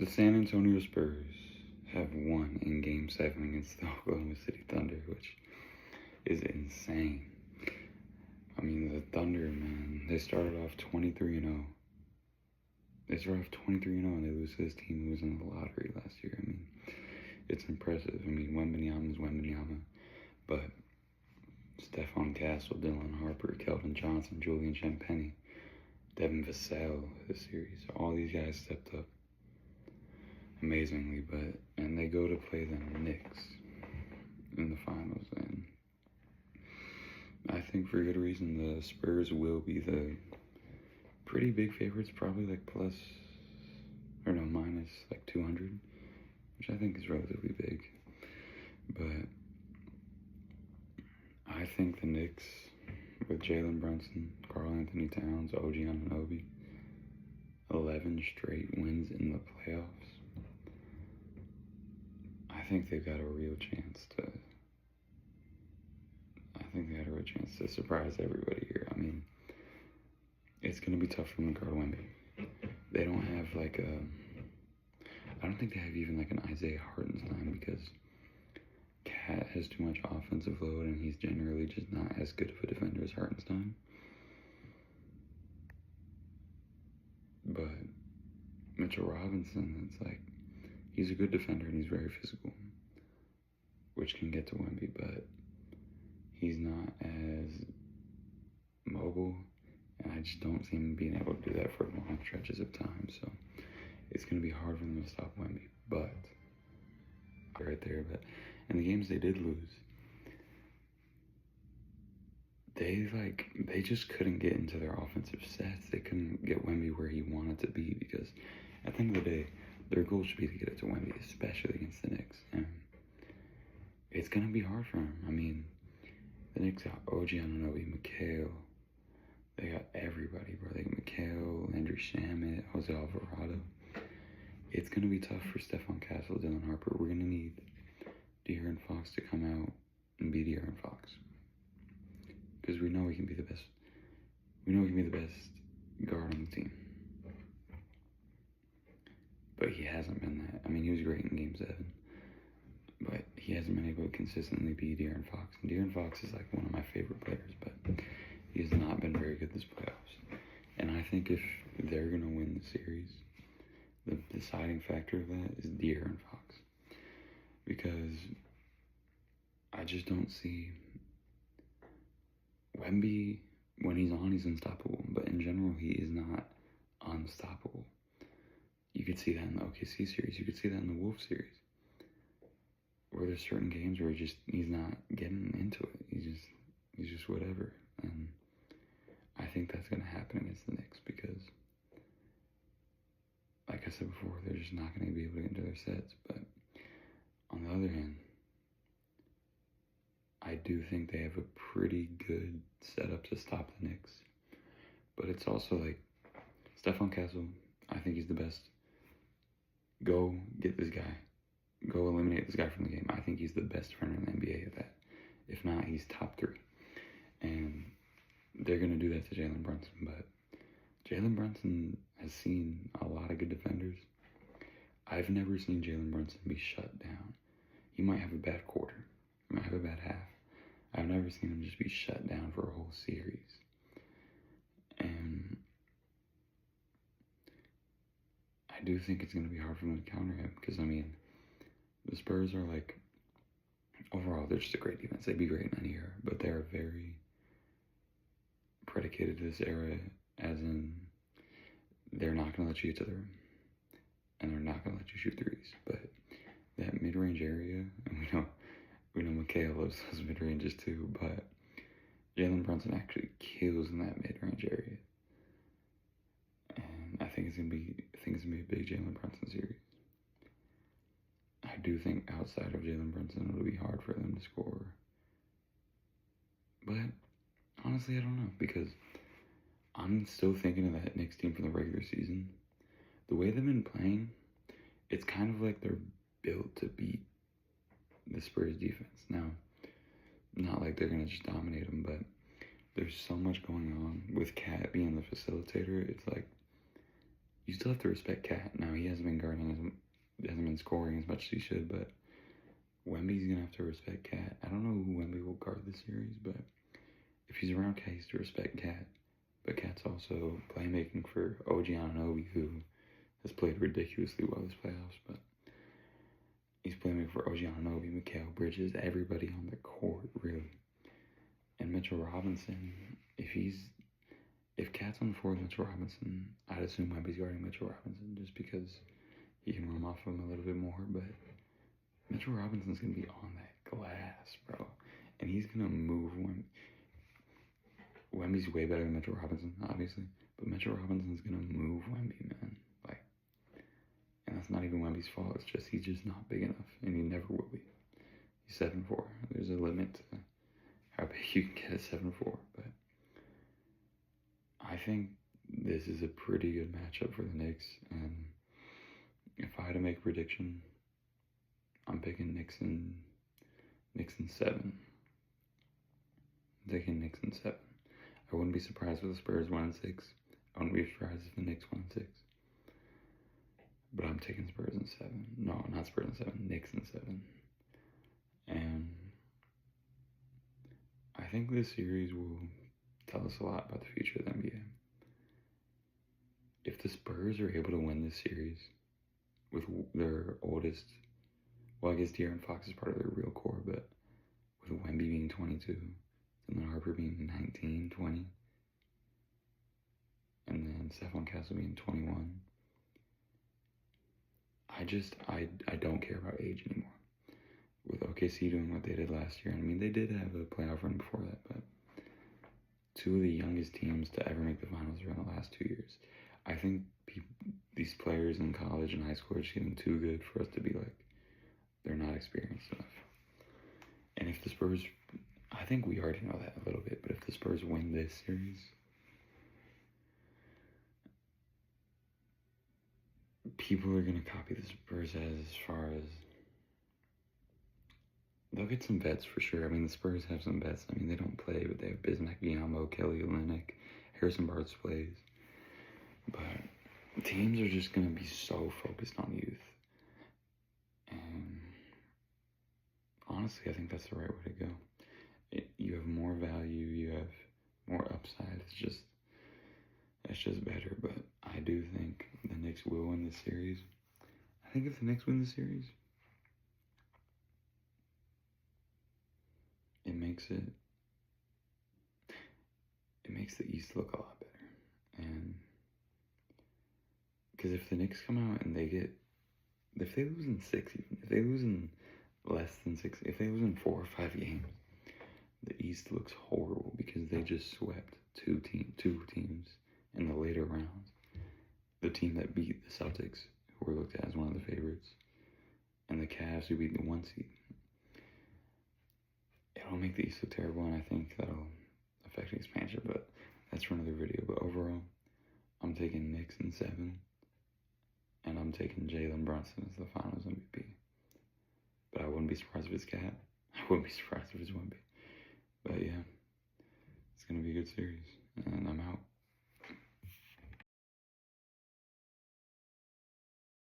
The San Antonio Spurs have won in Game 7 against the Oklahoma City Thunder, which is insane. I mean, the Thunder, man, they started off 23-0. They started off 23-0 and they lose to this team who was in the lottery last year. I mean, it's impressive. I mean, Wembanyama is Wembanyama, but Stephon Castle, Dylan Harper, Keldon Johnson, Julian Champagnie, Devin Vassell this series, all these guys stepped up amazingly, and they go to play the Knicks in the finals, and I think for good reason. The Spurs will be the pretty big favorites, probably like minus like 200, which I think is relatively big, but I think the Knicks, with Jalen Brunson, Karl Anthony Towns, OG Anunoby, 11 straight wins in the playoffs, I think they've got a real chance to surprise everybody here. I mean, it's going to be tough for them to guard Wemby. They don't have I don't think they have even like an Isaiah Hartenstein, because Cat has too much offensive load and he's generally just not as good of a defender as Hartenstein. But Mitchell Robinson, it's like, he's a good defender and he's very physical, which can get to Wemby, but he's not as mobile, and I just don't see him being able to do that for long stretches of time, so it's going to be hard for them to stop Wemby, but in the games they did lose, they just couldn't get into their offensive sets. They couldn't get Wemby where he wanted to be, because at the end of the day, their goal should be to get it to Wemby, especially against the Knicks, and it's going to be hard for him. I mean, the Knicks got OG Anunoby, Mikal, they got everybody, bro. They got Mikal, Landry Shamet, Jose Alvarado. It's going to be tough for Stephon Castle, Dylan Harper. We're going to need De'Aaron Fox to come out and be De'Aaron Fox, because we know he can be the best. We know he can be the best guard on the team, but he hasn't been that. I mean, he was great in Game 7, but he hasn't been able to consistently be De'Aaron Fox. And De'Aaron Fox is like one of my favorite players, but he has not been very good this playoffs. And I think if they're going to win the series, the deciding factor of that is De'Aaron Fox, because I just don't see Wemby. When he's on, he's unstoppable, but in general, he is not unstoppable. You could see that in the OKC series. You could see that in the Wolves series, where there's certain games where he's not getting into it. He's just whatever. And I think that's going to happen against the Knicks, because, like I said before, they're just not going to be able to get into their sets. But on the other hand, I do think they have a pretty good setup to stop the Knicks. But it's also like, Stephon Castle, I think he's the best. Go get this guy. Go eliminate this guy from the game. I think he's the best defender in the NBA at that. If not, he's top 3. And they're going to do that to Jalen Brunson. But Jalen Brunson has seen a lot of good defenders. I've never seen Jalen Brunson be shut down. He might have a bad quarter. He might have a bad half. I've never seen him just be shut down for a whole series. And I do think it's going to be hard for them to counter him, because, I mean, the Spurs are like, overall, they're just a great defense. They'd be great in any era, but they're very predicated to this era, as in, they're not going to let you get to the rim, and they're not going to let you shoot threes. But that mid-range area, and we know Mikal loves those mid-ranges too, but Jalen Brunson actually kills in that mid-range area. And I think it's gonna be a big Jalen Brunson series. I do think outside of Jalen Brunson, it'll be hard for them to score. But honestly, I don't know, because I'm still thinking of that Knicks team from the regular season. The way they've been playing, it's kind of like they're built to beat the Spurs defense. Now, not like they're going to just dominate them, but there's so much going on with Cat being the facilitator. It's like you still have to respect Cat. Now, he hasn't been scoring as much as he should, but Wemby's gonna have to respect Cat. I don't know who Wemby will guard this series, but if he's around Cat, he's to respect Cat. But Cat's also playmaking for OG Anunoby, who has played ridiculously well this playoffs, but he's playmaking for OG Anunoby, Mikal Bridges, everybody on the court, really. And Mitchell Robinson, if Cat's on the floor with Mitchell Robinson, I'd assume Wemby's guarding Mitchell Robinson just because he can run off of him a little bit more, but Mitchell Robinson's going to be on that glass, bro. And he's going to move Wemby's way better than Mitchell Robinson, obviously. But Mitchell Robinson's going to move Wemby, man. And that's not even Wemby's fault. It's just he's just not big enough. And he never will be. He's 7'4". There's a limit to how big you can get at 7'4". But I think this is a pretty good matchup for the Knicks. And if I had to make a prediction, I'm picking Knicks in 7. I'm taking Knicks in 7. I wouldn't be surprised if the Spurs won in 6. I wouldn't be surprised if the Knicks won in 6. But I'm taking Spurs in 7. No, not Spurs in 7. Knicks in 7. And I think this series will tell us a lot about the future of the NBA. If the Spurs are able to win this series with their oldest, well, I guess De'Aaron Fox is part of their real core, but with Wemby being 22, and then Harper being 19, 20, and then Stephon Castle being 21, I don't care about age anymore. With OKC doing what they did last year, I mean, they did have a playoff run before that, but 2 of the youngest teams to ever make the finals are in the last 2 years. I think these players in college and high school are just getting too good for us to be like, they're not experienced enough. And if the Spurs, I think we already know that a little bit, but if the Spurs win this series, people are going to copy the Spurs as far as, they'll get some vets for sure. I mean, the Spurs have some vets. I mean, they don't play, but they have Bismack Biyombo, Kelly Olynyk, Harrison Barnes plays. But teams are just going to be so focused on youth. And honestly, I think that's the right way to go. You have more value, you have more upside. It's just better. But I do think the Knicks will win this series. I think if the Knicks win the series, it makes the East look a lot better. And because if the Knicks come out and if they lose in 6 even, if they lose in less than 6, if they lose in 4 or 5 games, the East looks horrible because they just swept two teams in the later rounds. The team that beat the Celtics, who were looked at as one of the favorites, and the Cavs, who beat the 1 seed. It'll make the East look terrible, and I think that'll affect expansion, but that's for another video. But overall, I'm taking Knicks in 7, and I'm taking Jalen Brunson as the Finals MVP. But I wouldn't be surprised if it's Cat. I wouldn't be surprised if it's Wemby. But yeah, it's going to be a good series, and I'm out.